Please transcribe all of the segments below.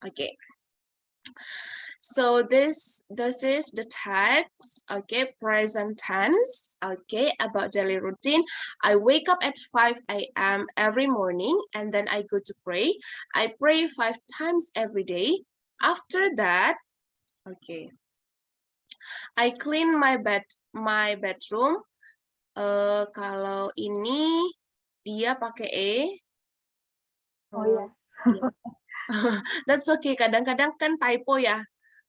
Okay. So this is the text, okay, present tense, okay, about daily routine. I wake up at 5 a.m. every morning and then I go to pray. I pray 5 times every day. After that, okay, I clean my bedroom. Kalau ini dia pakai E. Oh ya. That's okay. Kadang-kadang kan typo ya.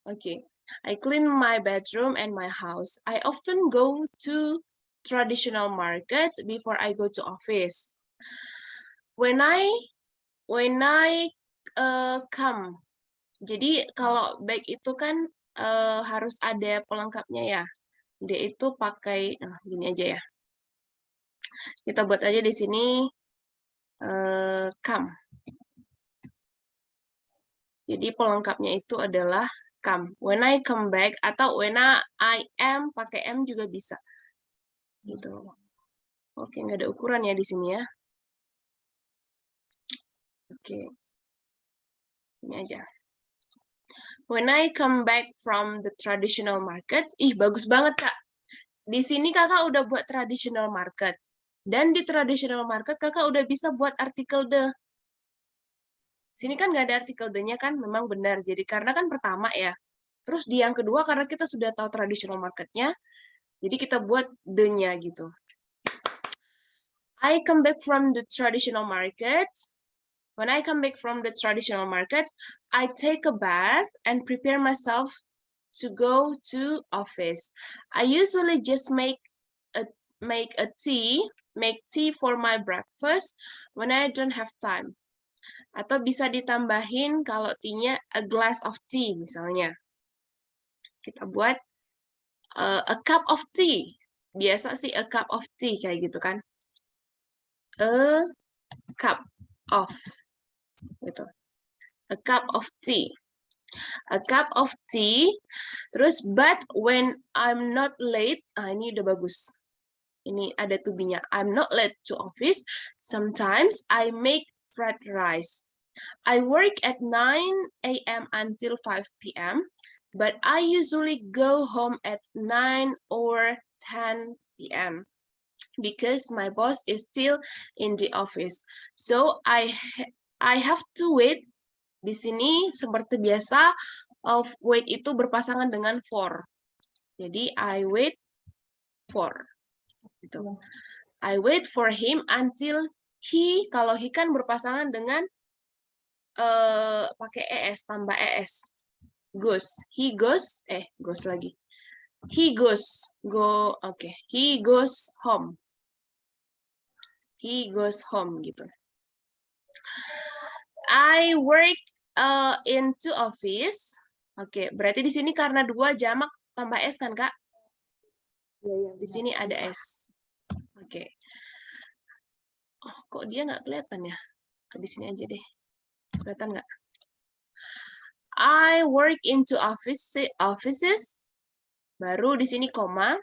Okay. I clean my bedroom and my house. I often go to traditional market before I go to office. When I come, jadi kalau back itu kan harus ada pelengkapnya ya. Dia itu pakai gini aja ya. Kita buat aja di sini come. Jadi pelengkapnya itu adalah come. When I come back atau when I am pakai am juga bisa. Gitu. Oke, nggak ada ukuran ya di sini ya. Oke. Sini aja. When I come back from the traditional market, bagus banget Kak. Di sini Kakak udah buat traditional market. Dan di traditional market Kakak udah bisa buat artikel the. Sini kan nggak ada artikel the-nya kan, memang benar. Jadi karena kan pertama ya. Terus di yang kedua karena kita sudah tahu traditional market-nya, jadi kita buat the-nya gitu. I come back from the traditional market. When I come back from the traditional market, I take a bath and prepare myself to go to office. I usually just make tea for my breakfast when I don't have time. Atau bisa ditambahin kalau tea-nya a glass of tea misalnya. Kita buat a cup of tea. Biasa sih a cup of tea kayak gitu kan. A cup of gitu. A cup of tea. A cup of tea. Terus but when I'm not late, ini udah bagus. Ini ada to-be-nya. I'm not late to office. Sometimes I make fried rice. I work at 9 a.m. until 5 p.m. But I usually go home at 9 or 10 p.m. because my boss is still in the office. So I have to wait. Di sini seperti biasa, of wait itu berpasangan dengan for. Jadi I wait for. Gitu. I wait for him until he, kalau he kan berpasangan dengan pakai es, tambah es. Goes. He goes, goes lagi. He goes, he goes home. He goes home gitu. I work into office. Oke, berarti di sini karena 2 jamak tambah S kan, Kak? Iya, Di sini ada S. Oke. Oh, kok dia nggak kelihatan ya? Di sini aja deh. Kelihatan nggak? I work into offices. Baru di sini koma.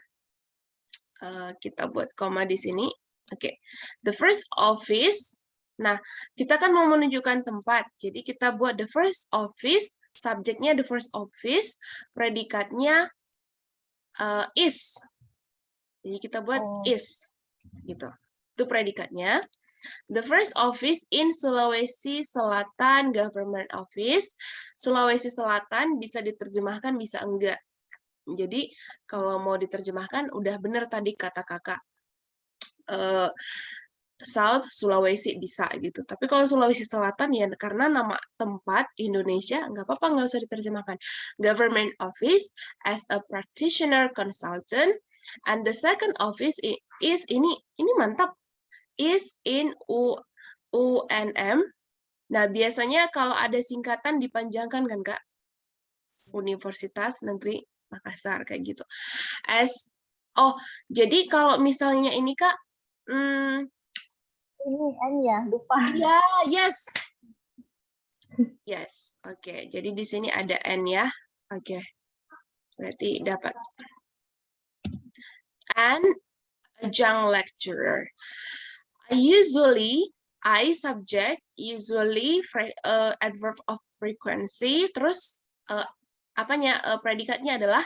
Kita buat koma di sini. Oke. The first office. Nah, kita kan mau menunjukkan tempat. Jadi kita buat the first office. Subjeknya the first office. Predikatnya is. Jadi kita buat is. Gitu. Itu predikatnya. The first office in Sulawesi Selatan, government office. Sulawesi Selatan bisa diterjemahkan, bisa enggak. Jadi kalau mau diterjemahkan, udah benar tadi kata kakak. South Sulawesi bisa gitu. Tapi kalau Sulawesi Selatan ya karena nama tempat Indonesia nggak apa-apa, nggak usah diterjemahkan. Government office as a practitioner consultant, and the second office is ini mantap, is in UNM. Nah, biasanya kalau ada singkatan dipanjangkan kan, Kak? Universitas Negeri Makassar, kayak gitu. Jadi kalau misalnya ini, Kak, ini N ya, lupa. Ya, yes. Yes, oke. Jadi di sini ada N ya. Oke. Berarti dapat. And adjunct lecturer. I subject, usually adverb of frequency, terus predikatnya adalah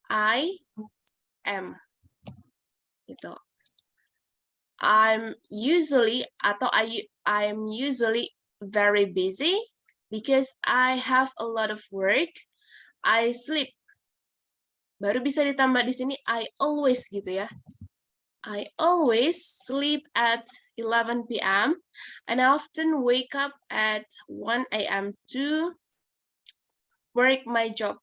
I am. Gitu. I'm usually very busy because I have a lot of work. I sleep. Baru bisa ditambah di sini I always gitu ya. I always sleep at 11 p.m. and I often wake up at 1 a.m. to work my job.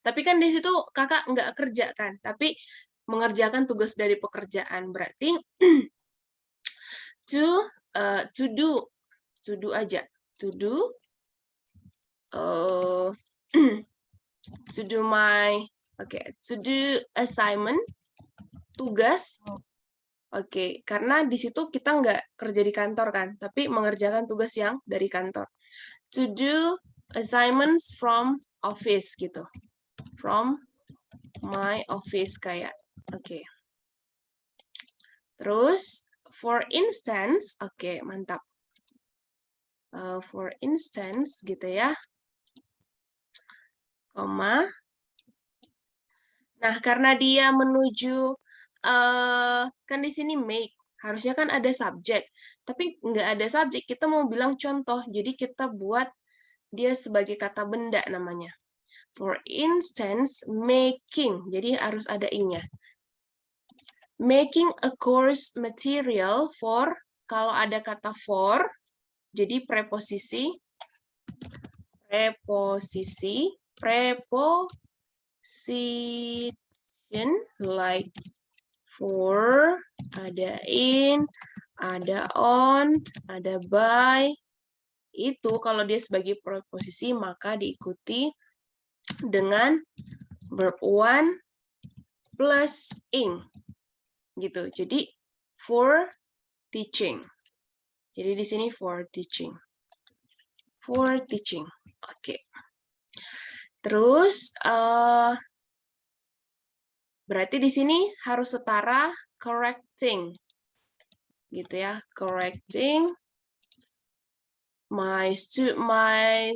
Tapi kan di situ kakak nggak kerja kan, tapi mengerjakan tugas dari pekerjaan. Berarti to do aja. To do to do assignment, tugas. Oke, karena di situ kita nggak kerja di kantor kan, tapi mengerjakan tugas yang dari kantor. To do assignments from office gitu. From my office kayak. Oke. Terus for instance, oke, mantap. For instance gitu ya. Koma. Nah, karena dia menuju kan di sini make, harusnya kan ada subjek, tapi nggak ada subjek, kita mau bilang contoh, jadi kita buat dia sebagai kata benda namanya. For instance, making, jadi harus ada ing-nya. Making a course material for, kalau ada kata for, jadi preposisi like for, ada in, ada on, ada by. Itu kalau dia sebagai preposisi maka diikuti dengan verb one plus ing. Gitu. Jadi for teaching. Jadi di sini for teaching. For teaching. Oke. Terus berarti di sini harus setara correcting. Gitu ya, correcting my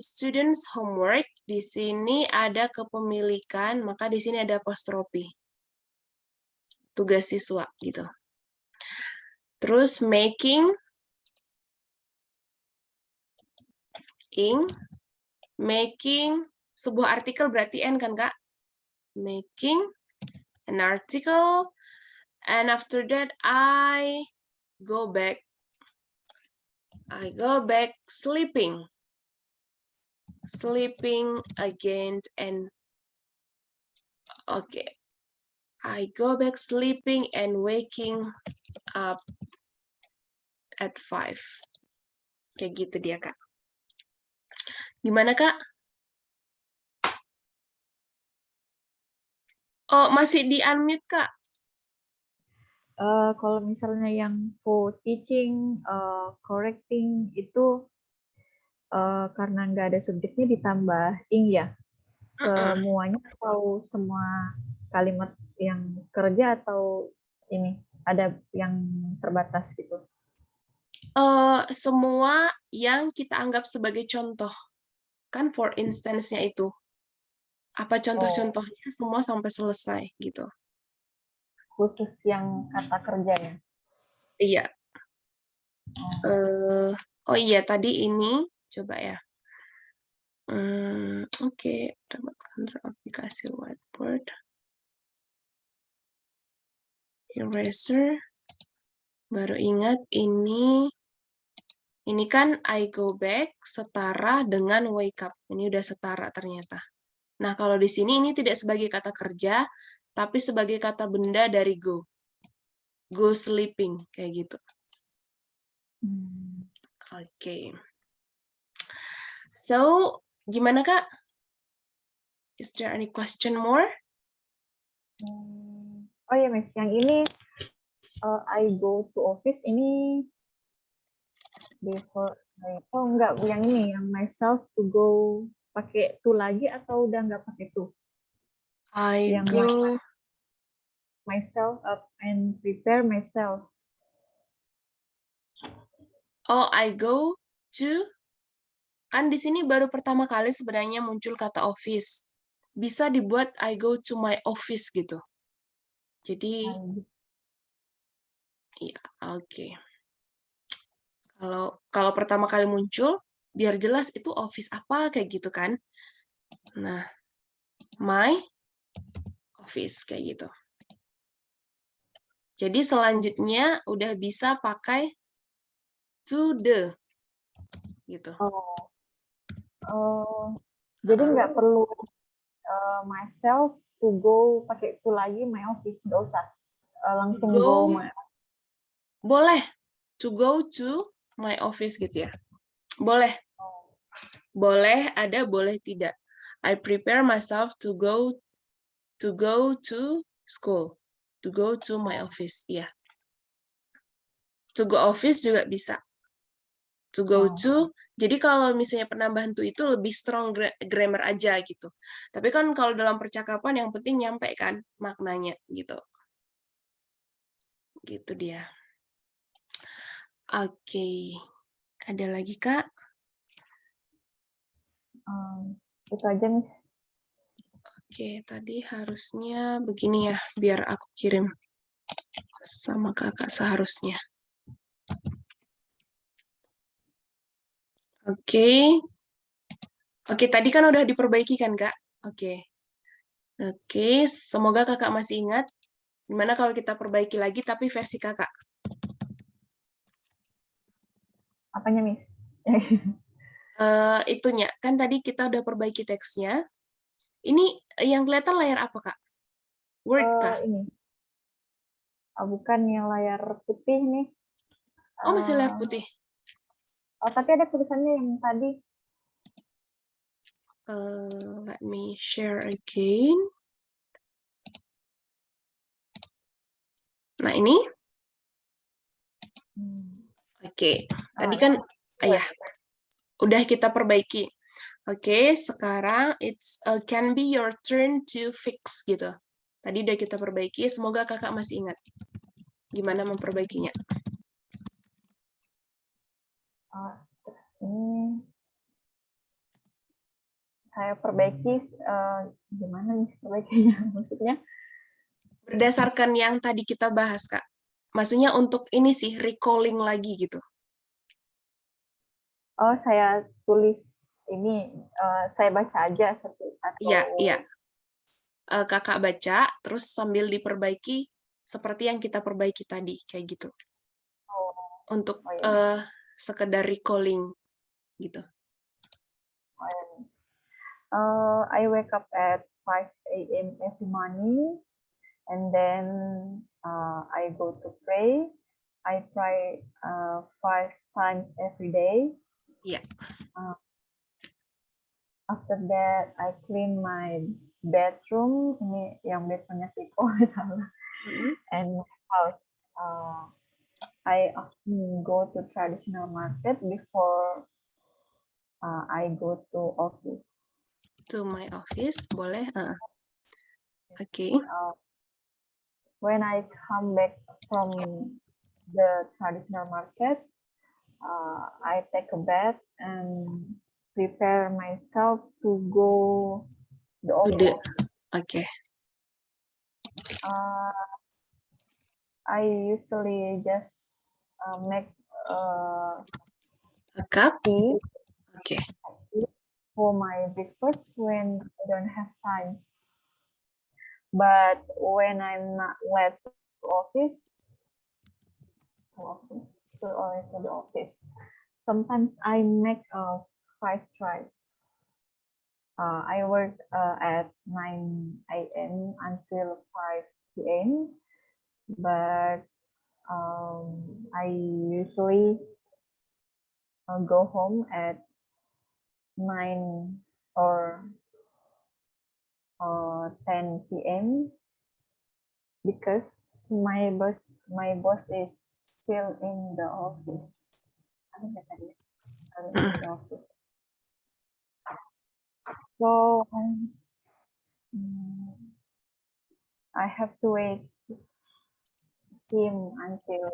students homework. Di sini ada kepemilikan, maka di sini ada apostrofi. Tugas siswa gitu. Terus making sebuah artikel berarti N kan Kak? Making an article, and after that I go back sleeping again, and okay, I go back sleeping and waking up at 5. Kayak gitu dia Kak. Gimana Kak? Oh, masih di unmute Kak. Kalau misalnya yang for teaching, correcting itu karena nggak ada subjeknya ditambah ing ya? Semuanya atau semua kalimat yang kerja atau ini ada yang terbatas gitu? Semua yang kita anggap sebagai contoh. Kan for instance-nya itu. Apa contoh-contohnya semua sampai selesai gitu. Khusus yang kata kerjanya? Iya. Oh iya, tadi ini coba ya. Oke, dapatkan aplikasi whiteboard. Eraser. Baru ingat ini kan I go back setara dengan wake up. Ini udah setara ternyata. Nah, kalau di sini ini tidak sebagai kata kerja, tapi sebagai kata benda dari go. Go sleeping, kayak gitu. Oke. So, gimana Kak? Is there any question more? Oh ya, Miss, yang ini I go to office ini before, oh enggak, yang ini yang myself to go pakai to lagi atau udah enggak pakai to? I go myself up and prepare myself. Oh, I go to Kan di sini baru pertama kali sebenarnya muncul kata office. Bisa dibuat I go to my office gitu. Jadi, ya, oke. Kalau pertama kali muncul, biar jelas itu office apa kayak gitu kan. Nah, my office kayak gitu. Jadi selanjutnya udah bisa pakai to the gitu. Jadi nggak perlu myself to go pakai to lagi my office, nggak usah langsung go my. Boleh to go to my office gitu ya. Boleh. Boleh ada, boleh tidak. I prepare myself to go to school. To go to my office. Iya. To go office juga bisa. To go to. Jadi kalau misalnya penambahan to itu lebih strong grammar aja gitu. Tapi kan kalau dalam percakapan yang penting nyampe kan maknanya gitu. Gitu dia. Oke. Ada lagi, Kak? Itu aja, Miss. Oke, tadi harusnya begini ya, biar aku kirim sama kakak seharusnya. Oke. Oke, tadi kan udah diperbaiki kan, Kak? Oke. Oke, semoga kakak masih ingat. Gimana kalau kita perbaiki lagi, tapi versi kakak? Apanya, Miss? Itunya, kan tadi kita udah perbaiki teksnya. Ini yang kelihatan layar apa, Kak? Word kah? Ini. Bukan yang layar putih nih. Oh, masih layar putih. Tapi ada tulisannya yang tadi. Let me share again. Nah, ini. Oke, tadi kan, ya, udah kita perbaiki. Oke, sekarang it's can be your turn to fix gitu. Tadi udah kita perbaiki, semoga kakak masih ingat gimana memperbaikinya. Ini saya perbaiki gimana nih perbaikinya? Maksudnya berdasarkan yang tadi kita bahas, Kak. Maksudnya untuk ini sih recalling lagi gitu. saya tulis ini, saya baca aja atau Iya, iya. Kakak baca terus sambil diperbaiki seperti yang kita perbaiki tadi kayak gitu. Untuk sekedar recalling gitu. I wake up at 5 a.m. every morning, and then I go to pray. I pray 5 times every day. Yeah. After that, I clean my bedroom. Ini yang bedroomnya Tiko salah. And my house. I often go to traditional market before I go to office. To my office, boleh. Okay. When I come back from the traditional market, I take a bath and prepare myself to go the office. Okay. I usually just make a cup tea. Okay. For my breakfast when I don't have time. But when I'm not late to the office, sometimes I make a fried rice. I work at 9 a.m. until 5 p.m. But I usually go home at 9 or 10 p.m. because my boss is still in the office. So I have to wait him until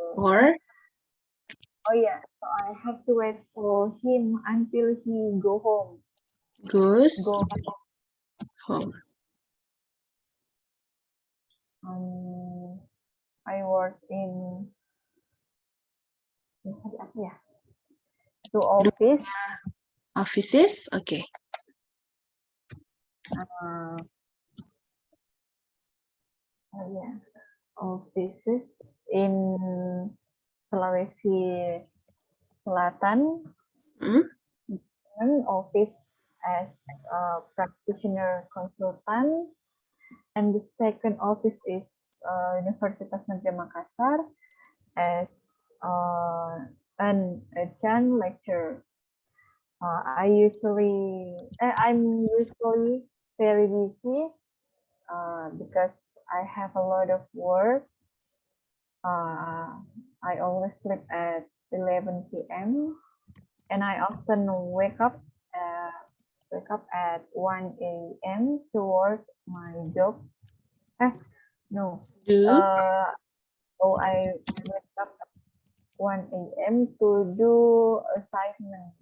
Oh yeah, so I have to wait for him until he go home. Goes Go home. I work in apa ya? To office. Offices, okay. Oh yeah, offices in Sulawesi Selatan. Office as a practitioner consultant, and the second office is Universitas Negeri Makassar as an adjunct lecturer. I'm usually very busy because I have a lot of work. I always sleep at 11 p.m. and I often wake up at 1 a.m. to work my job. No. So I wake up at 1 a.m. to do assignment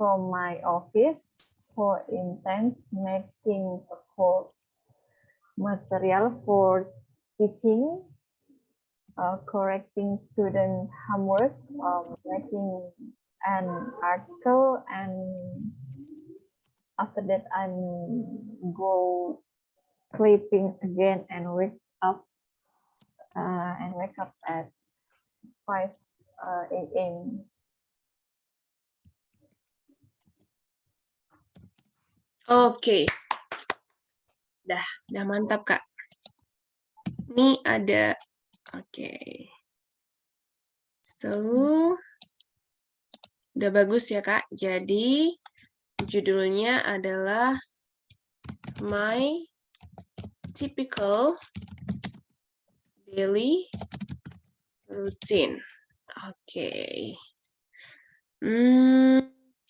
from my office, for instance, making a course material for teaching, correcting student homework, making an article, and after that I'm go sleeping again and wake up at 5 a.m. Oke. Dah mantap, Kak. Ini ada, oke. So, udah bagus ya, Kak. Jadi, judulnya adalah My Typical Daily Routine. Oke.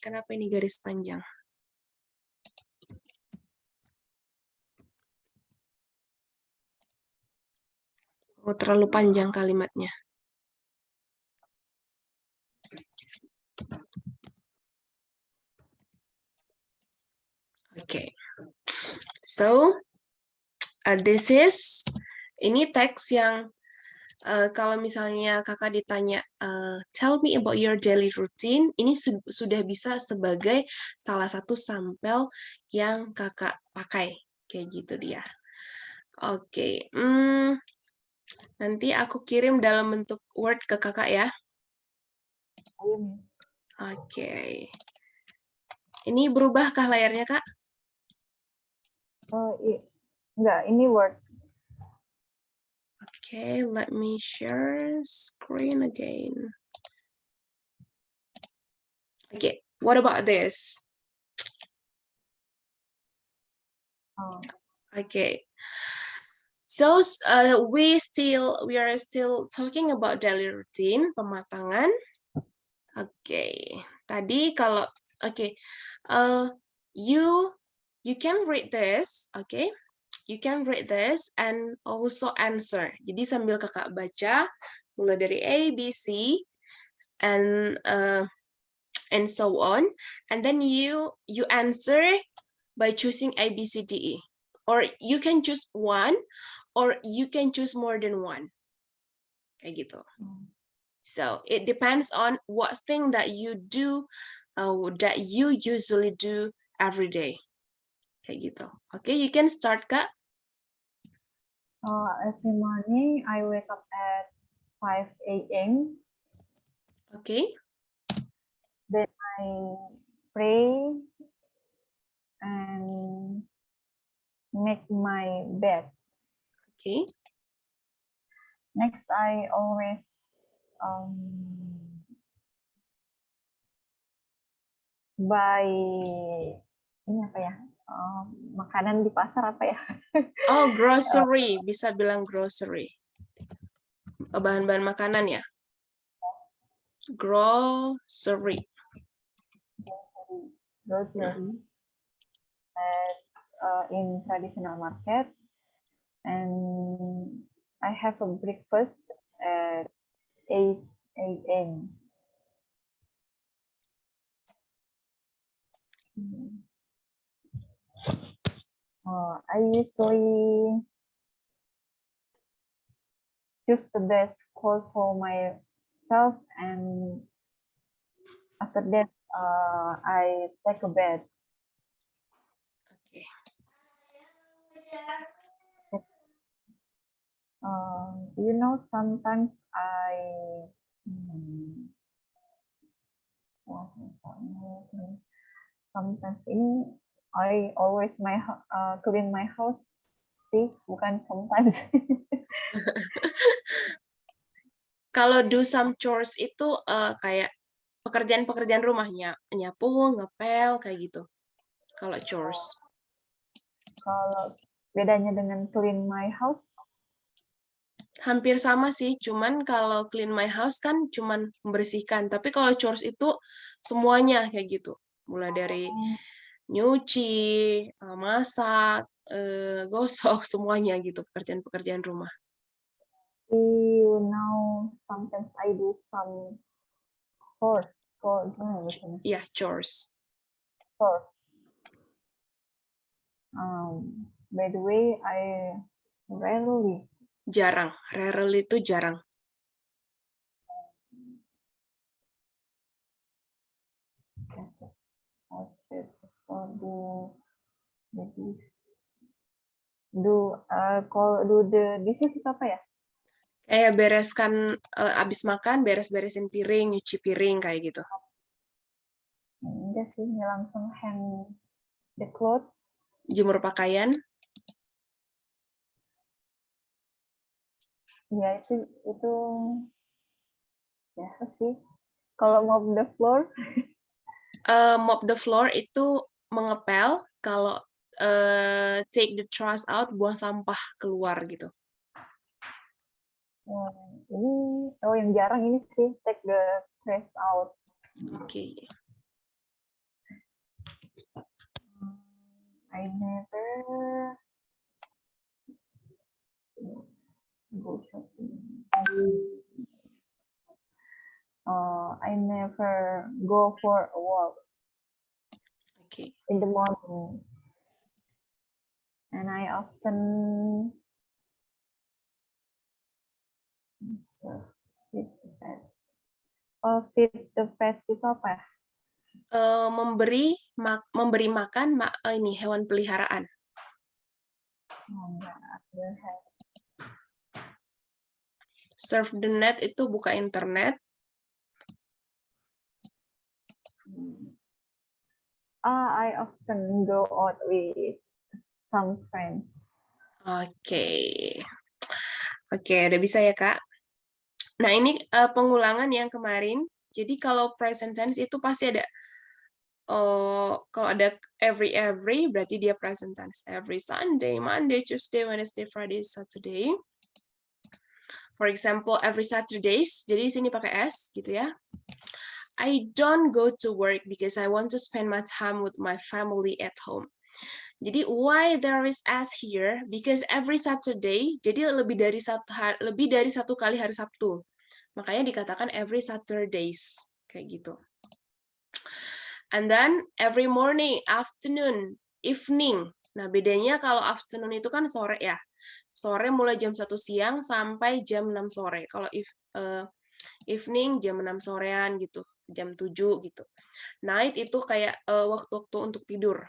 Kenapa ini garis panjang? Oh, terlalu panjang kalimatnya. Oke. So, this is, ini teks yang kalau misalnya kakak ditanya, tell me about your daily routine, ini sudah bisa sebagai salah satu sampel yang kakak pakai. Kayak gitu dia. Oke. Nanti aku kirim dalam bentuk Word ke kakak ya. Oke. Ini berubahkah layarnya, Kak? Oh, enggak, ini Word. Okay, let me share screen again. Okay, what about this? Okay. So we are still talking about daily routine, pematangan. Okay. Tadi kalau you can read this, okay? You can read this and also answer. Jadi sambil kakak baca mulai dari A, B, C and so on, and then you answer by choosing A, B, C, D, E. Or you can choose one, or you can choose more than one. Kayak gitu. So it depends on what thing that you do, that you usually do every day. Kayak gitu. Okay, you can start, Kak. Every morning I wake up at 5 a.m. Okay. Then I pray and make my bed. Okay. Next, I always buy ini apa ya? Makanan di pasar apa ya? Oh, grocery. Bisa bilang grocery. Bahan-bahan makanan ya? Grocery. Grocery. In traditional market, and I have a breakfast at 8 a.m. I usually choose the best clothes for myself, and after that, I take a bath. Okay. You know, sometimes ini I always clean my house sih, bukan sometimes. Kalau do some chores itu kayak pekerjaan-pekerjaan rumahnya, nyapu, ngepel, kayak gitu. Kalau chores. Kalau bedanya dengan clean my house? Hampir sama sih, cuman kalau clean my house kan cuman membersihkan. Tapi kalau chores itu semuanya kayak gitu. Mulai dari nyuci, masak, gosok, semuanya gitu, pekerjaan-pekerjaan rumah. You know, sometimes I do some chores. Iya, chores. Chores. By the way, I rarely. Jarang. Rarely itu jarang. Kalau do the dishes itu apa ya? Kayak bereskan, abis makan, beres-beresin piring, nyuci piring, kayak gitu. Enggak sih, langsung hang the clothes. Jemur pakaian. Ya, itu biasa sih. Kalau mop the floor? Mop the floor itu mengepel, kalau take the trash out, buang sampah keluar gitu. Ini yang jarang ini sih, take the trash out. Oke. I never go shopping. I never go for a walk Okay. in the morning, and I often feed the pets. Feed the pets itu apa ya? Memberi makan ini hewan peliharaan. Surf the net itu buka internet. I often go out with some friends. Oke. Oke, udah bisa ya, Kak? Nah, ini pengulangan yang kemarin. Jadi kalau present tense itu pasti ada, kalau ada every berarti dia present tense. Every Sunday, Monday, Tuesday, Wednesday, Friday, Saturday. For example, every Saturdays. Jadi di sini pakai S gitu ya. I don't go to work because I want to spend my time with my family at home. Jadi why there is S here? Because every Saturday, jadi lebih dari satu kali hari Sabtu. Makanya dikatakan every Saturdays, kayak gitu. And then every morning, afternoon, evening. Nah, bedanya kalau afternoon itu kan sore ya. Sore mulai jam 1 siang sampai jam 6 sore. Kalau evening jam 6 sorean gitu, jam 7 gitu. Night itu kayak waktu-waktu untuk tidur.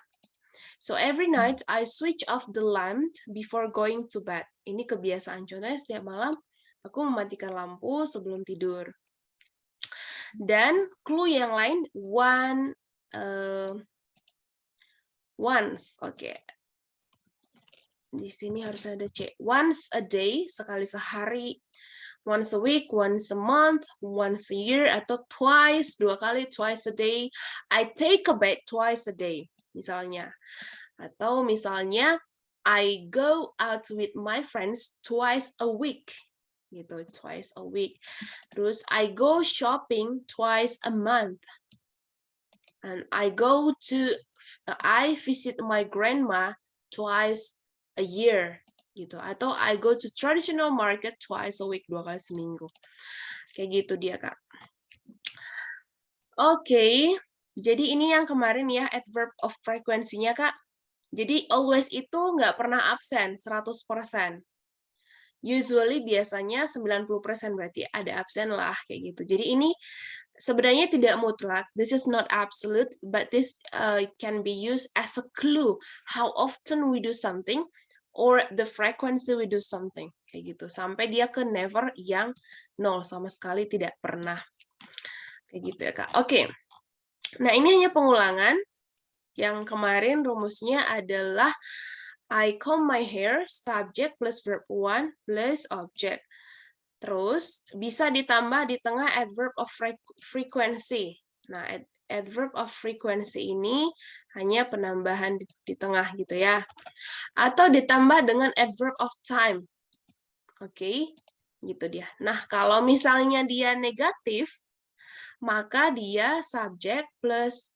So every night I switch off the lamp before going to bed. Ini kebiasaan, contohnya setiap malam aku mematikan lampu sebelum tidur. Dan clue yang lain, once, oke. Di sini harus ada C. Once a day, sekali sehari. Once a week, once a month, once a year, atau twice, 2 kali, twice a day. I take a bath twice a day, misalnya. Atau misalnya, I go out with my friends twice a week. Gitu, twice a week. Terus, I go shopping twice a month. And I visit my grandma twice a year. Gitu. Atau I go to traditional market twice a week, 2 kali seminggu. Kayak gitu dia, Kak. Oke. Jadi ini yang kemarin ya, adverb of frequency-nya, Kak. Jadi always itu nggak pernah absen, 100%. Usually biasanya 90% berarti ada absen lah, kayak gitu. Jadi ini sebenarnya tidak mutlak. This is not absolute, but this can be used as a clue how often we do something or the frequency we do something, kayak gitu. Sampai dia ke never yang 0 sama sekali tidak pernah. Kayak gitu ya, Kak. Oke. Nah, ini hanya pengulangan. Yang kemarin rumusnya adalah I comb my hair, subject plus verb 1 plus object. Terus bisa ditambah di tengah adverb of frequency. Nah, adverb of frequency ini hanya penambahan di tengah gitu ya. Atau ditambah dengan adverb of time. Oke, gitu dia. Nah, kalau misalnya dia negatif, maka dia subject plus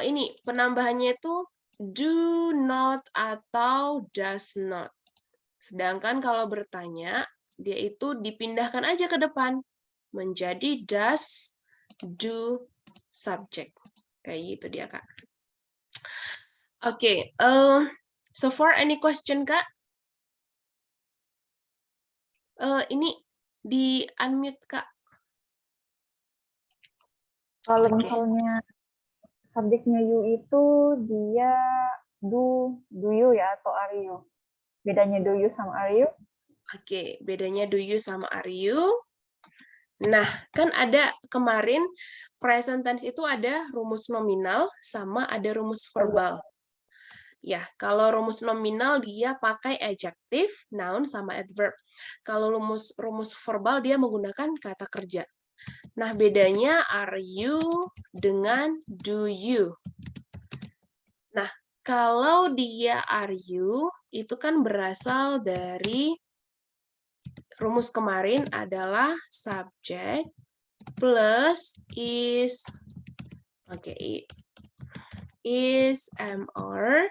ini penambahannya itu do not atau does not. Sedangkan kalau bertanya, dia itu dipindahkan aja ke depan menjadi does, do, subject. Kayak gitu dia, Kak. Oke, so far any question, Kak? Ini di unmute, Kak. Kalau misalnya subjeknya you itu dia do you ya atau are you? Bedanya do you sama are you? Oke, bedanya do you sama are you. Nah, kan ada kemarin present tense itu ada rumus nominal sama ada rumus verbal. Ya, kalau rumus nominal dia pakai adjective, noun, sama adverb. Kalau rumus verbal dia menggunakan kata kerja. Nah, bedanya are you dengan do you. Nah, kalau dia are you, itu kan berasal dari rumus kemarin adalah subject plus is, is or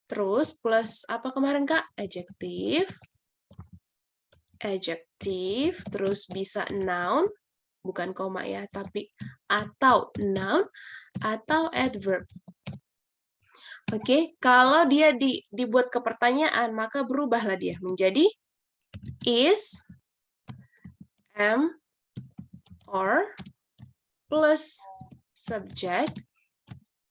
terus plus apa kemarin, Kak? Adjective, terus bisa noun, bukan koma ya, tapi atau noun atau adverb. Oke, kalau dia dibuat ke pertanyaan, maka berubahlah dia menjadi is, am, or, plus subject,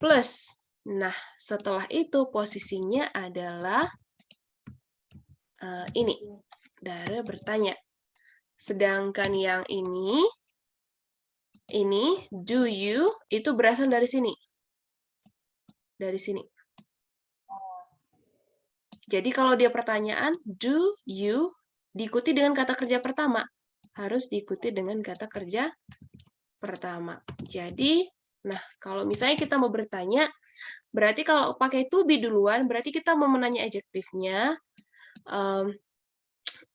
plus. Nah, setelah itu posisinya adalah ini, Dara bertanya. Sedangkan yang ini, do you, itu berasal dari sini. Dari sini. Jadi kalau dia pertanyaan, do you, diikuti dengan kata kerja pertama. Harus diikuti dengan kata kerja pertama. Jadi, nah kalau misalnya kita mau bertanya, berarti kalau pakai to be duluan, berarti kita mau menanya adjektifnya,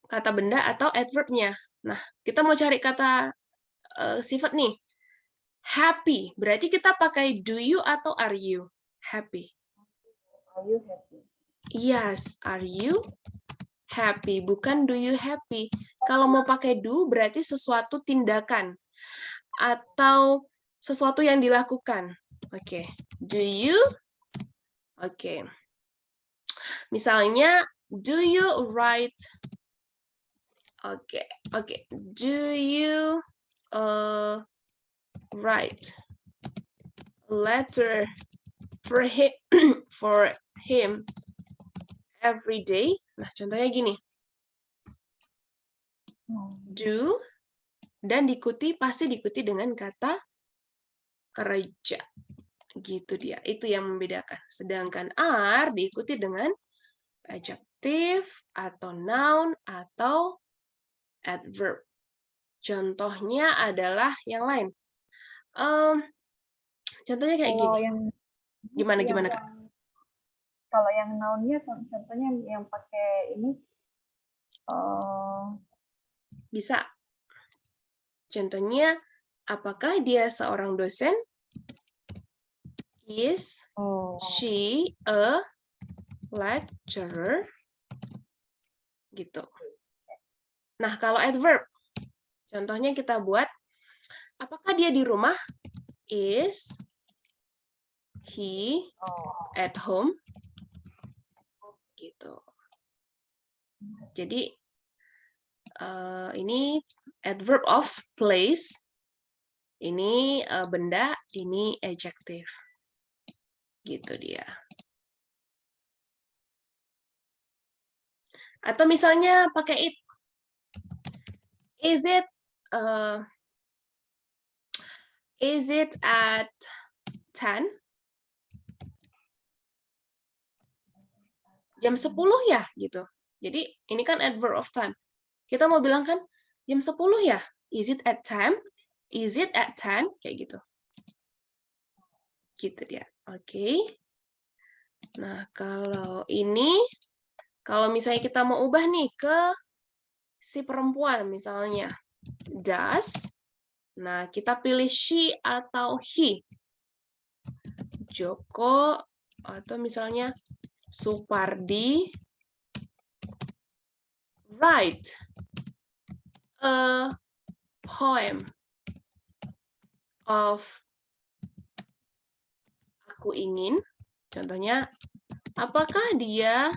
kata benda atau adverbnya. Nah, kita mau cari kata sifat nih. Happy, berarti kita pakai do you atau are you happy? Are you happy? Yes, are you happy? Bukan do you happy. Kalau mau pakai do, berarti sesuatu tindakan atau sesuatu yang dilakukan. Oke, do you? Oke. Misalnya, do you write? Oke. Do you write a letter for him every day? Nah, contohnya gini. Do dan pasti diikuti dengan kata kerja. Gitu dia. Itu yang membedakan. Sedangkan are diikuti dengan adjective atau noun atau adverb. Contohnya adalah yang lain. Contohnya kayak gini. Gimana, Kak? Kalau yang nounnya, contohnya yang pakai ini, bisa. Contohnya, apakah dia seorang dosen? Is she a lecturer? Gitu. Nah, kalau adverb, Contohnya kita buat, apakah dia di rumah? Is he at home? Gitu. Jadi ini adverb of place, ini benda, ini adjective. Gitu dia. Atau misalnya pakai it. Is it at 10? Jam 10 ya gitu. Jadi ini kan adverb of time. Kita mau bilang kan jam 10 ya? Is it at 10? Is it at 10? Kayak gitu. Gitu dia. Oke. Nah, kalau ini, kalau misalnya kita mau ubah nih ke si perempuan misalnya. Does. Nah, kita pilih she atau he. Joko atau misalnya Supardi write a poem of aku ingin. Contohnya, apakah dia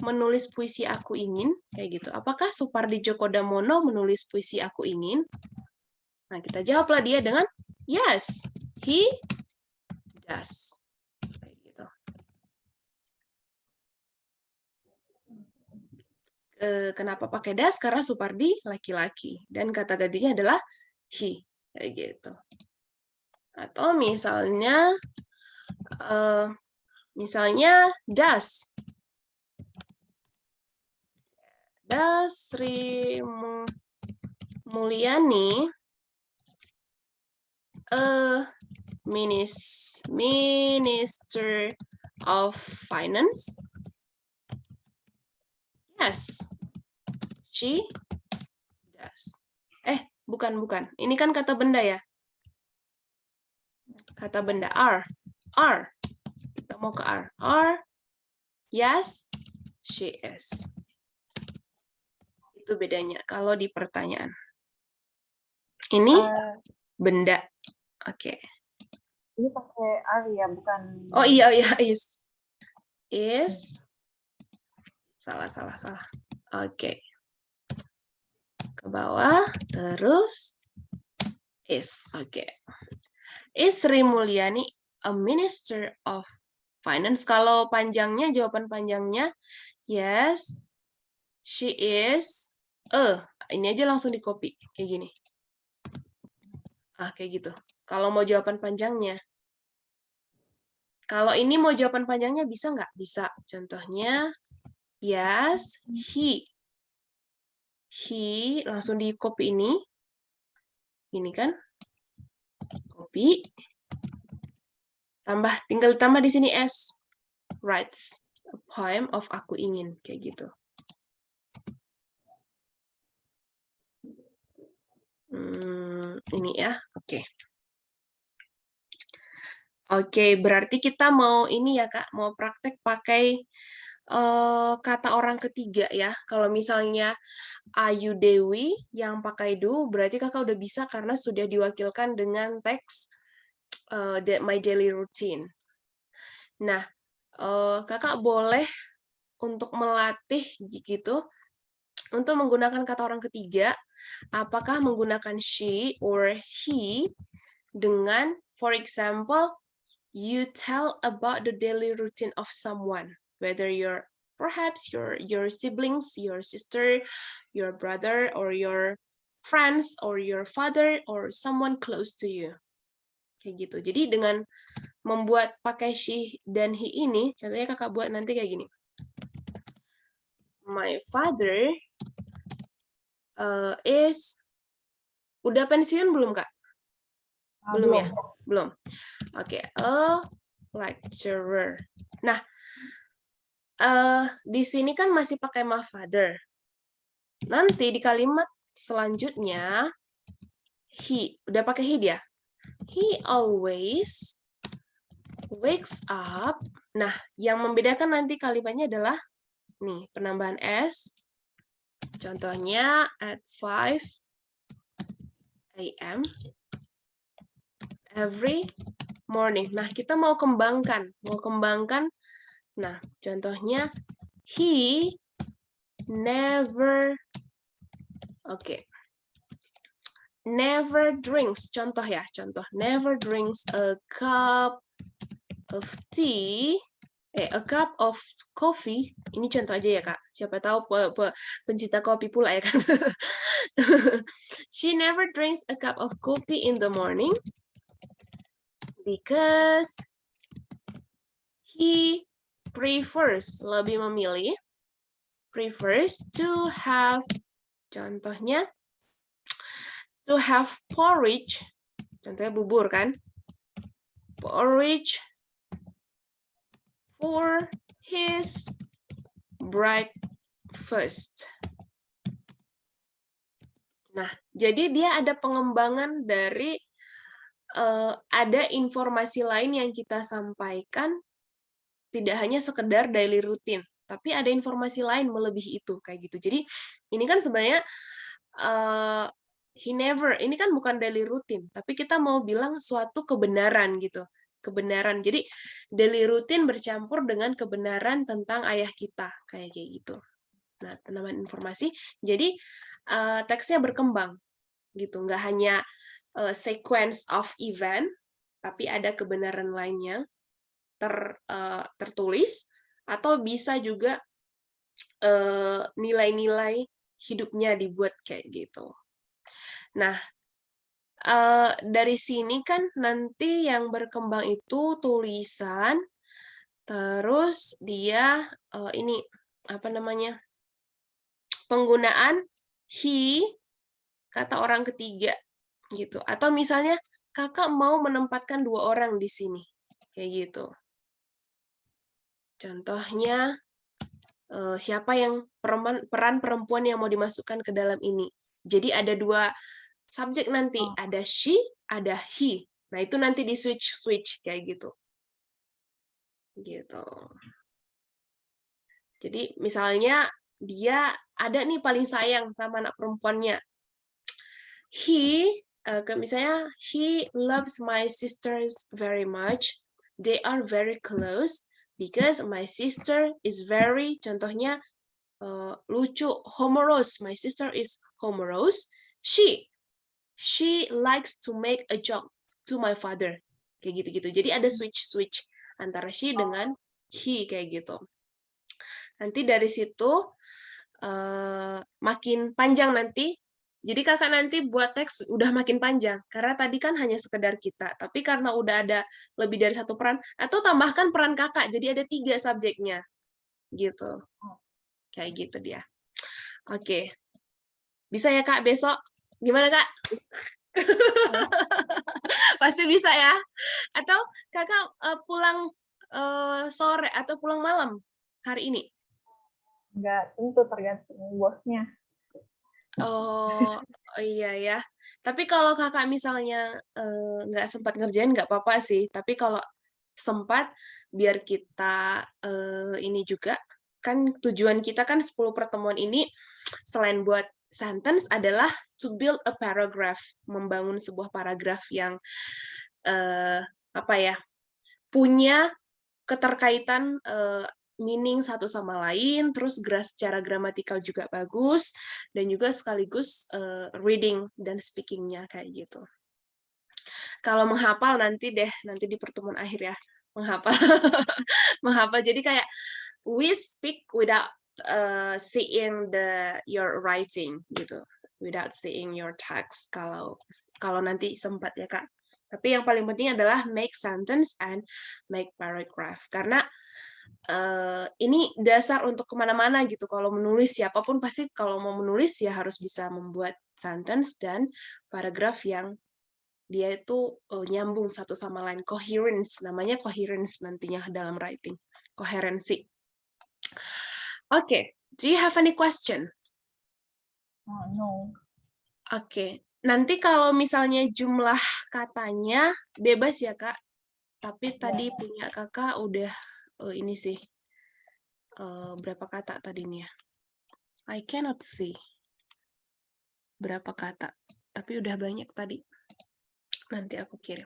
menulis puisi aku ingin? Kayak gitu. Apakah Supardi Djoko Damono menulis puisi aku ingin? Nah, kita jawablah dia dengan yes, he does. Kayak gitu. Kenapa pakai does? Karena Supardi laki-laki. Dan kata gantinya adalah he. Kayak gitu. Atau misalnya, does. Does Sri Mulyani a Minister of Finance? Yes, she does. Bukan. Ini kan kata benda ya. Kata benda are. Kita mau ke are. Yes, she is. Itu bedanya kalau di pertanyaan. Ini benda. Oke. Ini pakai are ya, bukan. Oh iya, is. Salah. Oke. Ke bawah, terus is. Oke. Is Sri Mulyani a Minister of Finance? Kalau panjangnya, jawaban panjangnya, yes, she is ini aja langsung di copy kayak gini. Kayak gitu. Kalau mau jawaban panjangnya. Kalau ini mau jawaban panjangnya bisa nggak? Bisa. Contohnya, yes, he. He, langsung di copy ini. Ini kan. Copy. Tinggal tambah di sini s. Writes a poem of aku ingin. Kayak gitu. Ini ya. Oke, berarti kita mau ini ya, Kak. Mau praktek pakai kata orang ketiga ya. Kalau misalnya Ayu Dewi yang pakai do, berarti Kakak udah bisa karena sudah diwakilkan dengan teks my daily routine. Nah, Kakak boleh untuk melatih gitu untuk menggunakan kata orang ketiga, apakah menggunakan she or he dengan, for example, you tell about the daily routine of someone, whether perhaps your siblings, your sister, your brother, or your friends, or your father, or someone close to you. Kayak gitu. Jadi dengan membuat pakai she dan he ini, contohnya Kakak buat nanti kayak gini. My father is, udah pensiun belum, Kak? Belum ya? Belum. Oke, a lecturer. Nah, di sini kan masih pakai my father. Nanti di kalimat selanjutnya, he. Udah pakai he dia. He always wakes up. Nah, yang membedakan nanti kalimatnya adalah nih, penambahan s. Contohnya at 5 a.m. every morning. Nah, kita mau kembangkan. Nah, contohnya he never, never drinks. Contoh ya, never drinks a cup of tea, a cup of coffee. Ini contoh aja ya, Kak. Siapa tahu pencinta kopi pula ya kan. She never drinks a cup of coffee in the morning because he prefers, lebih memilih, prefers to have, contohnya, to have porridge, contohnya bubur kan, porridge for his breakfast. Nah, jadi dia ada pengembangan dari ada informasi lain yang kita sampaikan, tidak hanya sekedar daily routine, tapi ada informasi lain melebihi itu, kayak gitu. Jadi ini kan sebenarnya he never, ini kan bukan daily routine, tapi kita mau bilang suatu kebenaran gitu. Kebenaran. Jadi daily routine bercampur dengan kebenaran tentang ayah kita, kayak gitu. Nah, tanaman informasi. Jadi teksnya berkembang gitu, nggak hanya sequence of event, tapi ada kebenaran lainnya tertulis, atau bisa juga nilai-nilai hidupnya dibuat kayak gitu. Nah, dari sini kan nanti yang berkembang itu tulisan, terus dia ini apa namanya, penggunaan he, kata orang ketiga gitu. Atau misalnya kakak mau menempatkan 2 orang di sini, kayak gitu. Contohnya siapa yang peran perempuan yang mau dimasukkan ke dalam ini. Jadi ada 2 subjek nanti, ada she, ada he. Nah, itu nanti di switch kayak gitu. Gitu. Jadi misalnya dia ada nih paling sayang sama anak perempuannya. He, misalnya he loves my sisters very much. They are very close because my sister is very, contohnya lucu, humorous. My sister is humorous. She likes to make a joke to my father. Kayak gitu-gitu. Jadi ada switch antara she dengan he, kayak gitu. Nanti dari situ makin panjang nanti. Jadi kakak nanti buat teks udah makin panjang. Karena tadi kan hanya sekedar kita. Tapi karena udah ada lebih dari 1 peran, atau tambahkan peran kakak. Jadi ada 3 subjeknya. Gitu. Kayak gitu dia. Oke. Bisa ya, Kak, besok? Gimana, Kak? Pasti bisa ya? Atau kakak pulang sore atau pulang malam hari ini? Nggak tentu, tergantung bosnya. Oh, iya ya. Tapi kalau kakak misalnya nggak sempat ngerjain, nggak apa-apa sih. Tapi kalau sempat, biar kita ini juga, kan tujuan kita kan 10 pertemuan ini, selain buat sentence, adalah to build a paragraph, membangun sebuah paragraf yang apa ya, punya keterkaitan meaning satu sama lain, terus secara gramatikal juga bagus, dan juga sekaligus reading dan speaking-nya kayak gitu. Kalau menghafal nanti di pertemuan akhir ya, menghafal. Menghafal, jadi kayak we speak without seeing your writing gitu, without seeing your text, kalau nanti sempat ya, Kak. Tapi yang paling penting adalah make sentence and make paragraph, karena ini dasar untuk kemana-mana gitu. Kalau menulis, siapapun pasti kalau mau menulis ya harus bisa membuat sentence dan paragraf yang dia itu nyambung satu sama lain. Coherence, namanya coherence nantinya dalam writing. Koherensi. Oke, do you have any question? No. Oke, nanti kalau misalnya jumlah katanya bebas ya, Kak. Tapi tadi punya kakak udah ini sih. Berapa kata tadinya? I cannot see. Berapa kata? tapi udah banyak tadi. Nanti aku kirim.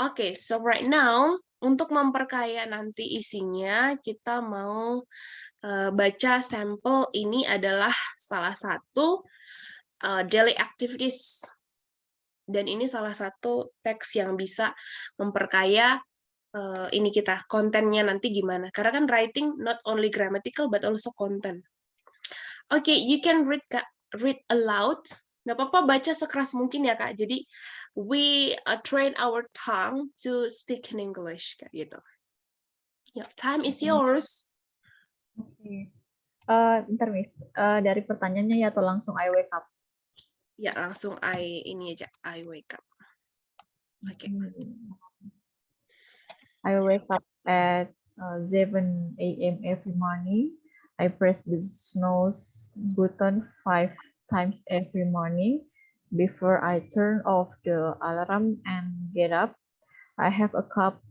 Oke, so right now, untuk memperkaya nanti isinya, kita mau baca sampel. Ini adalah salah satu daily activities. Dan ini salah satu teks yang bisa memperkaya ini kita, kontennya nanti gimana. Karena kan writing not only grammatical, but also content. Oke, you can read, Kak. Read aloud. Nggak apa-apa baca sekeras mungkin ya, Kak. Jadi, we train our tongue to speak in English, kayak gitu. Ya, time is yours. Oke. Bentar, Miss. Dari pertanyaannya ya atau langsung I wake up? Ya, langsung ini aja, I wake up. Oke. I wake up at 7 a.m. every morning. I press the snooze button 5 times every morning before I turn off the alarm and get up. I have a cup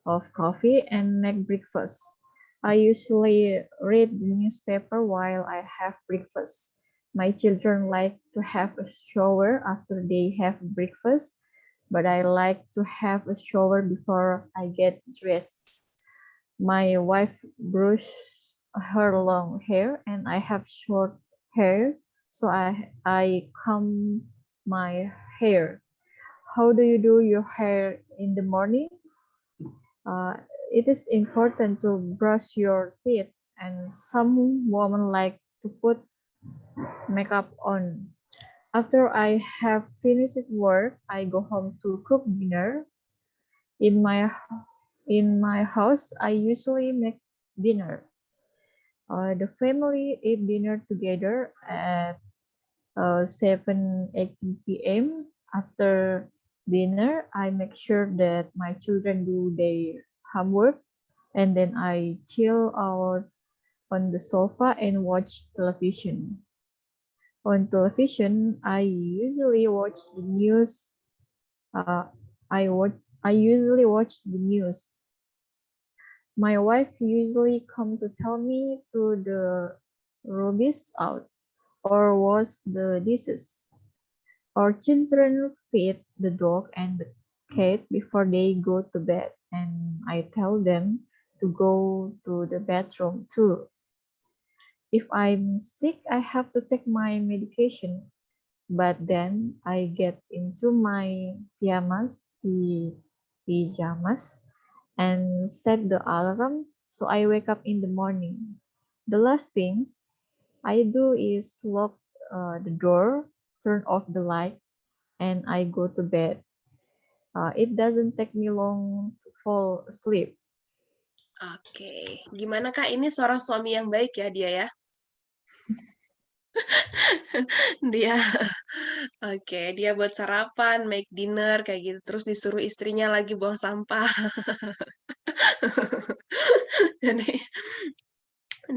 of coffee and make breakfast. I usually read the newspaper while I have breakfast. My children like to have a shower after they have breakfast, but I like to have a shower before I get dressed. My wife brushes her long hair and I have short hair, so I comb my hair. How do you do your hair in the morning? It is important to brush your teeth, and some women like to put makeup on. After I have finished work, I go home to cook dinner. In my house, I usually make dinner. The family eat dinner together at 7:18 p.m. After dinner, I make sure that my children do their homework, and then I chill out on the sofa and watch television. On television, I usually watch the news. I usually watch the news. My wife usually come to tell me to the rubbish out or wash the dishes. Our children feed the dog and the cat before they go to bed, and I tell them to go to the bathroom too. If I'm sick, I have to take my medication, but then I get into my pajamas and set the alarm so I wake up in the morning. The last things I do is lock the door, turn off the light, and I go to bed. It doesn't take me long to fall asleep. Oke. Gimana, Kak? Ini seorang suami yang baik ya dia ya? Dia oke, dia buat sarapan, make dinner kayak gitu, terus disuruh istrinya lagi buang sampah. Jadi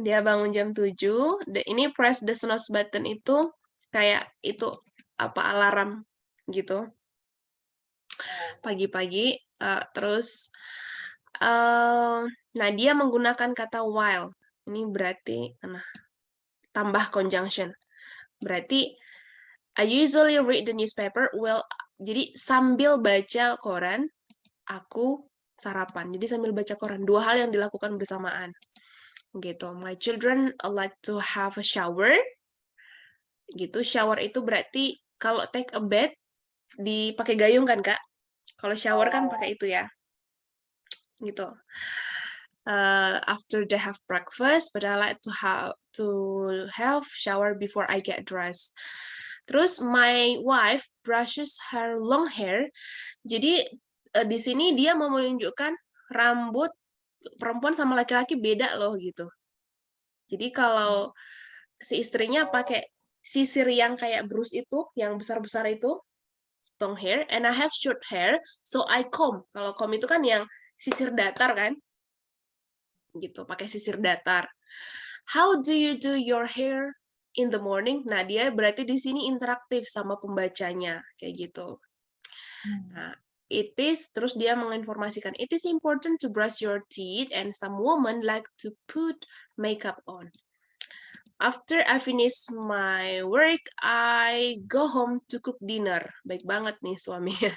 dia bangun jam 7, ini press the snooze button itu kayak itu apa alarm gitu. Pagi-pagi terus nah dia menggunakan kata while. Ini berarti tambah conjunction. Berarti I usually read the newspaper. Well, jadi sambil baca koran, aku sarapan. Jadi sambil baca koran, dua hal yang dilakukan bersamaan. Gitu. My children like to have a shower. Gitu. Shower itu berarti kalau take a bath dipakai gayung kan, Kak? Kalau shower kan pakai itu ya. Gitu. After they have breakfast, but I like to have shower before I get dressed. Terus my wife brushes her long hair. Jadi di sini dia mau menunjukkan rambut perempuan sama laki-laki beda loh gitu. Jadi kalau si istrinya pakai sisir yang kayak brush itu, yang besar-besar itu, long hair, and I have short hair, so I comb. Kalau comb itu kan yang sisir datar kan? Gitu, pakai sisir datar. How do you do your hair in the morning? Nah, dia berarti di sini interaktif sama pembacanya, kayak gitu. Nah, terus dia menginformasikan, it is important to brush your teeth and some women like to put makeup on. After I finish my work, I go home to cook dinner. Baik banget nih suaminya.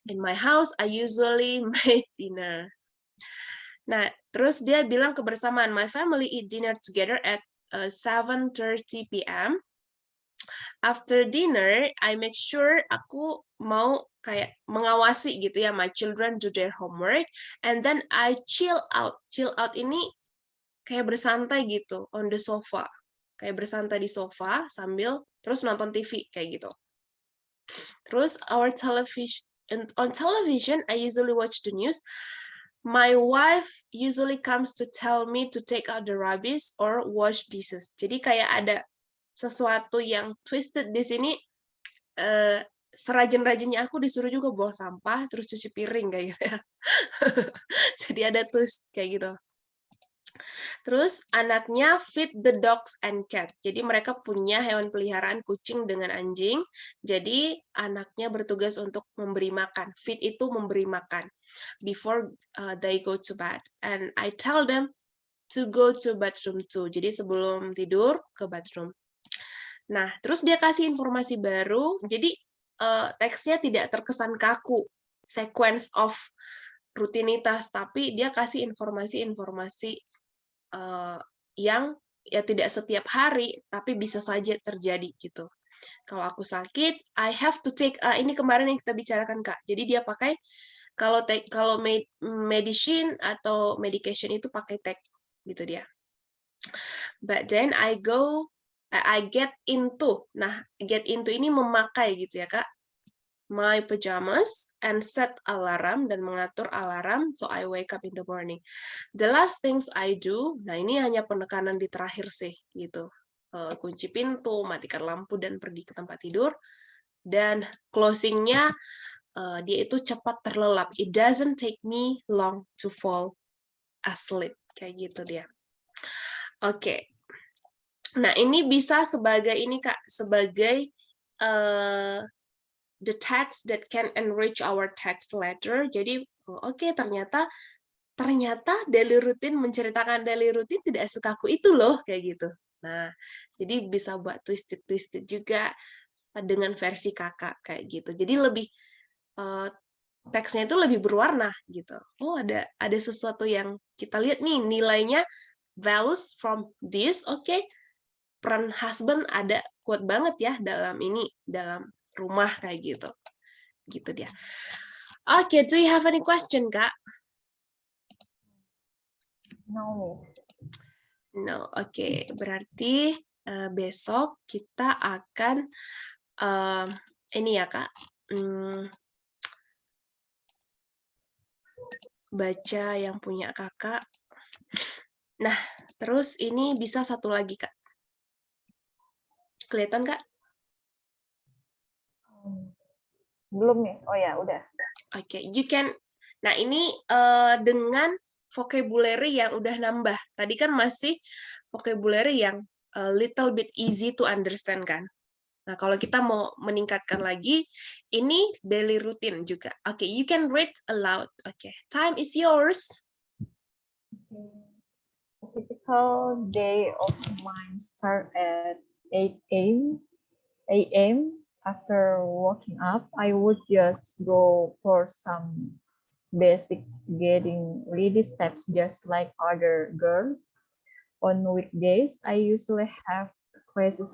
In my house, I usually make dinner. Nah, terus dia bilang kebersamaan. My family eat dinner together at 7:30 p.m. After dinner, I make sure aku mau kayak mengawasi gitu ya, my children do their homework, and then I chill out. Chill out ini kayak bersantai gitu on the sofa, kayak bersantai di sofa sambil terus nonton TV kayak gitu. Terus on television I usually watch the news. My wife usually comes to tell me to take out the rubbish or wash dishes. Jadi kayak ada sesuatu yang twisted di sini. Serajin-rajinnya aku disuruh juga buang sampah terus cuci piring kayak gitu ya. Jadi ada twist kayak gitu. Terus anaknya feed the dogs and cat. Jadi mereka punya hewan peliharaan kucing dengan anjing. Jadi anaknya bertugas untuk memberi makan. Feed itu memberi makan before they go to bed. And I tell them to go to bathroom too. Jadi sebelum tidur ke bathroom. Nah, terus dia kasih informasi baru. Jadi teksnya tidak terkesan kaku, sequence of rutinitas, tapi dia kasih informasi-informasi yang ya tidak setiap hari, tapi bisa saja terjadi gitu. Kalau aku sakit, I have to take, ini kemarin yang kita bicarakan Kak. Jadi dia pakai kalau medicine atau medication itu pakai tag gitu dia. But then I get into. Nah, get into ini memakai gitu ya, Kak. My pajamas and set alarm dan mengatur alarm so I wake up in the morning. The last things I do, nah ini hanya penekanan di terakhir sih gitu. Kunci pintu, matikan lampu dan pergi ke tempat tidur. Dan closingnya dia itu cepat terlelap. It doesn't take me long to fall asleep. Kayak gitu dia. Oke. Nah, ini bisa sebagai ini Kak, sebagai the text that can enrich our text letter. Jadi, oke, ternyata daily routine menceritakan daily routine tidak sekaku itu loh, kayak gitu. Nah, jadi bisa buat twisted juga dengan versi Kakak kayak gitu. Jadi lebih teksnya itu lebih berwarna gitu. Oh, ada sesuatu yang kita lihat nih nilainya values from this, oke. Peran husband ada kuat banget ya dalam rumah kayak gitu. Gitu dia. Oke, do you have any question, Kak? No. No, oke. Berarti besok kita akan ini ya, Kak. Baca yang punya Kakak. Nah, terus ini bisa satu lagi, Kak. Kelihatan, Kak? Belum nih. Oh ya, udah. Oke, you can. Nah, ini dengan vocabulary yang udah nambah. Tadi kan masih vocabulary yang a little bit easy to understand kan. Nah, kalau kita mau meningkatkan lagi, ini daily routine juga. Oke, you can read aloud. Oke, time is yours. A typical day of mine start at 8 a.m. After waking up, I would just go for some basic getting ready steps just like other girls. On weekdays, I usually have classes,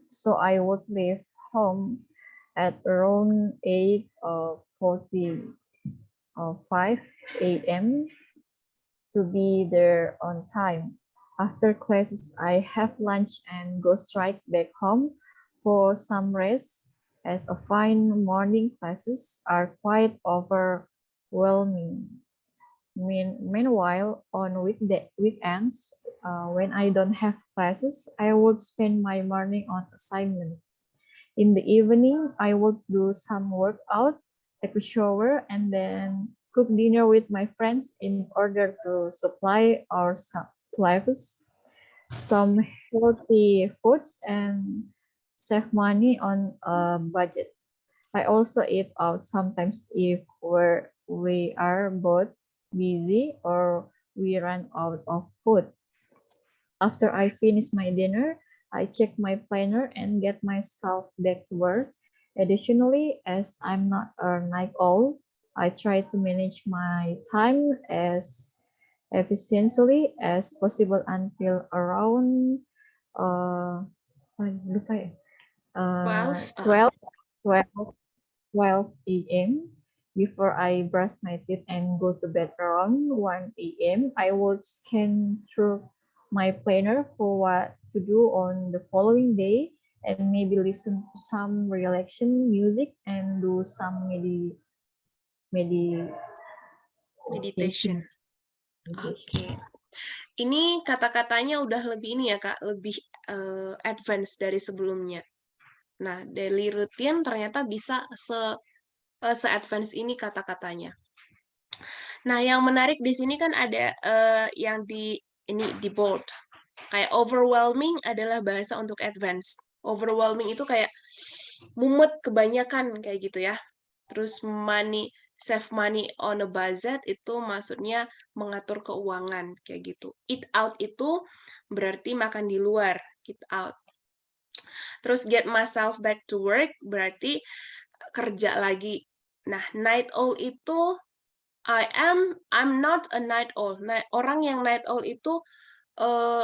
so I would leave home at around 8:45 a.m. to be there on time. After classes, I have lunch and go straight back home for some rest, as a fine morning classes are quite overwhelming. Meanwhile, on weekends, when I don't have classes, I would spend my morning on assignment. In the evening, I would do some workout, take a shower, and then cook dinner with my friends in order to supply our slaves some healthy foods and save money on a budget. I also eat out sometimes if we are both busy or we run out of food. After I finish my dinner, I check my planner and get myself back to work. Additionally, as I'm not a night owl, I try to manage my time as efficiently as possible until around lupa ya, 12. 12, 12 a.m. Before I brush my teeth and go to bed around 1 a.m., I would scan through my planner for what to do on the following day and maybe listen to some relaxation music and do some Meditation. meditation. Oke. Ini kata-katanya udah lebih ini ya, Kak, lebih advance dari sebelumnya. Nah, daily routine ternyata bisa se-advance ini kata-katanya. Nah, yang menarik di sini kan ada yang di bold. Kayak overwhelming adalah bahasa untuk advance. Overwhelming itu kayak mumet kebanyakan kayak gitu ya. Terus save money on a budget itu maksudnya mengatur keuangan kayak gitu. Eat out itu berarti makan di luar, eat out. Terus get myself back to work berarti kerja lagi. Nah, night owl itu I'm not a night owl. Orang yang night owl itu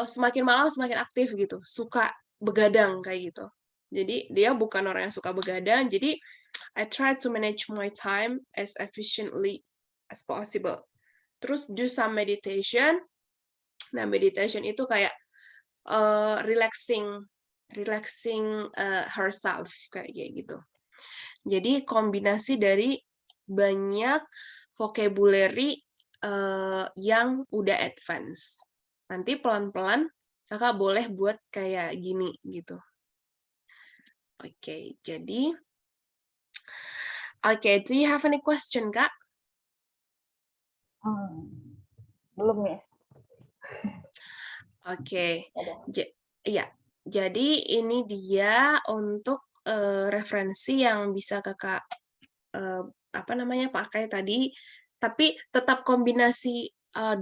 semakin malam semakin aktif gitu, suka begadang kayak gitu. Jadi dia bukan orang yang suka begadang. Jadi I try to manage my time as efficiently as possible. Terus do some meditation. Nah, meditation itu kayak relaxing herself kayak gitu. Jadi kombinasi dari banyak vocabulary yang udah advance. Nanti pelan-pelan kakak boleh buat kayak gini gitu. Oke, jadi do you have any question, Kak? Belum, Miss. Oke. Iya. Jadi ini dia untuk referensi yang bisa kakak pakai tadi, tapi tetap kombinasi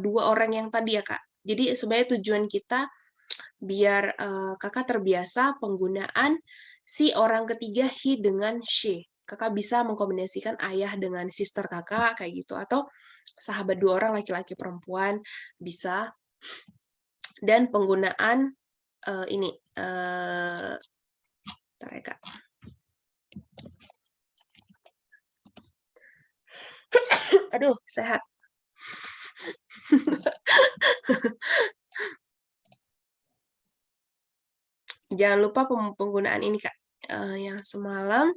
dua orang yang tadi ya, Kak. Jadi sebenarnya tujuan kita biar kakak terbiasa penggunaan si orang ketiga he dengan she. Kakak bisa mengkombinasikan ayah dengan sister kakak kayak gitu, atau sahabat dua orang laki-laki perempuan bisa. Dan penggunaan ini bentar ya, Kak. Aduh, sehat. Jangan lupa penggunaan ini, Kak. Yang semalam.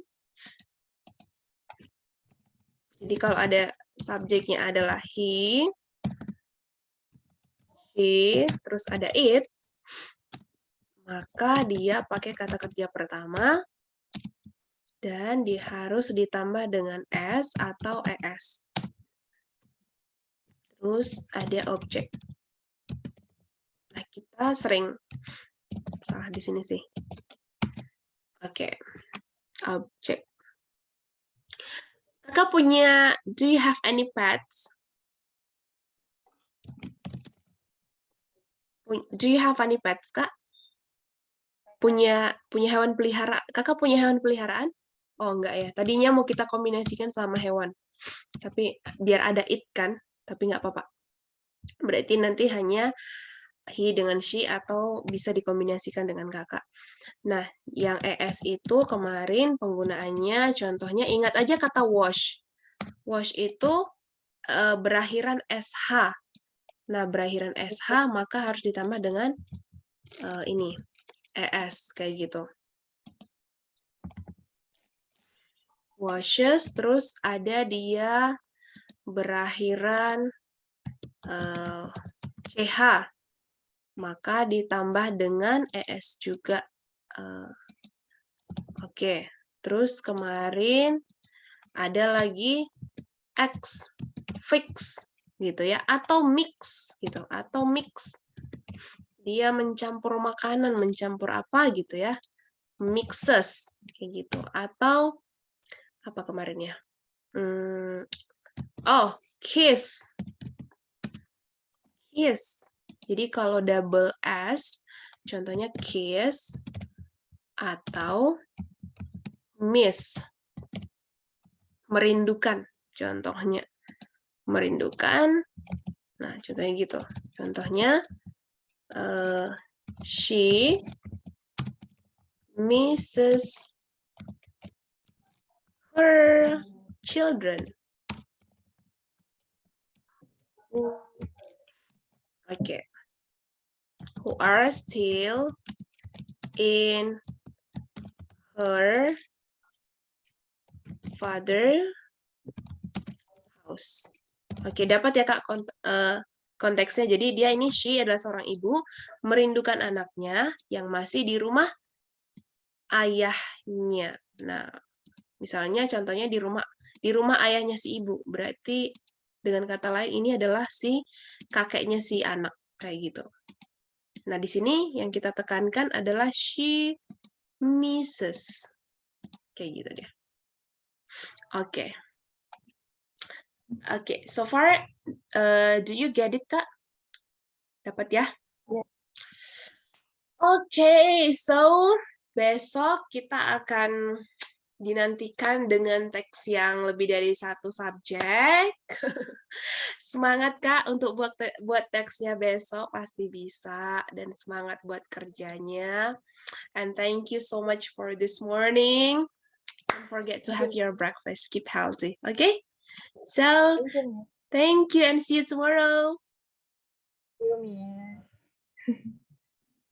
Jadi kalau ada subjeknya adalah he, she, terus ada it, maka dia pakai kata kerja pertama, dan dia harus ditambah dengan s atau es. Terus ada objek. Nah, kita sering salah di sini sih. Oke, objek. Kakak punya, do you have any pets? Do you have any pets, Kak? Punya hewan pelihara? Kakak punya hewan peliharaan? Oh, enggak ya. Tadinya mau kita kombinasikan sama hewan. Tapi biar ada it kan, tapi nggak apa-apa. Berarti nanti hanya he dengan she atau bisa dikombinasikan dengan kakak. Nah, yang es itu kemarin penggunaannya, contohnya ingat aja kata wash. Wash itu berakhiran sh. Nah, berakhiran sh maka harus ditambah dengan ini, es, kayak gitu. Washes, terus ada dia berakhiran ch, maka ditambah dengan es juga. Oke, terus kemarin ada lagi x, fix, gitu ya, atau mix, gitu, atau mix. Dia mencampur makanan, mencampur apa gitu ya, mixes, kayak gitu. Atau apa kemarin ya? Oh, kiss. Kiss. Jadi kalau double S, contohnya kiss atau miss. Merindukan, contohnya. Merindukan. Nah, contohnya gitu. Contohnya, she misses her children. Okay. Who are still in her father house. Oke, dapat ya Kak konteksnya. Jadi dia ini she adalah seorang ibu merindukan anaknya yang masih di rumah ayahnya. Nah, misalnya contohnya di rumah ayahnya si ibu. Berarti dengan kata lain ini adalah si kakeknya si anak kayak gitu. Nah, di sini yang kita tekankan adalah she misses. Kayak gitu deh. Oke. Oke, so far do you get it, Kak? Dapat ya? Yeah. Oke, so besok kita akan dinantikan dengan teks yang lebih dari satu subjek. Semangat Kak untuk buat teksnya besok, pasti bisa, dan semangat buat kerjanya. And thank you so much for this morning. Don't forget to have your breakfast. Keep healthy, okay? So, thank you and see you tomorrow. See you, Mia.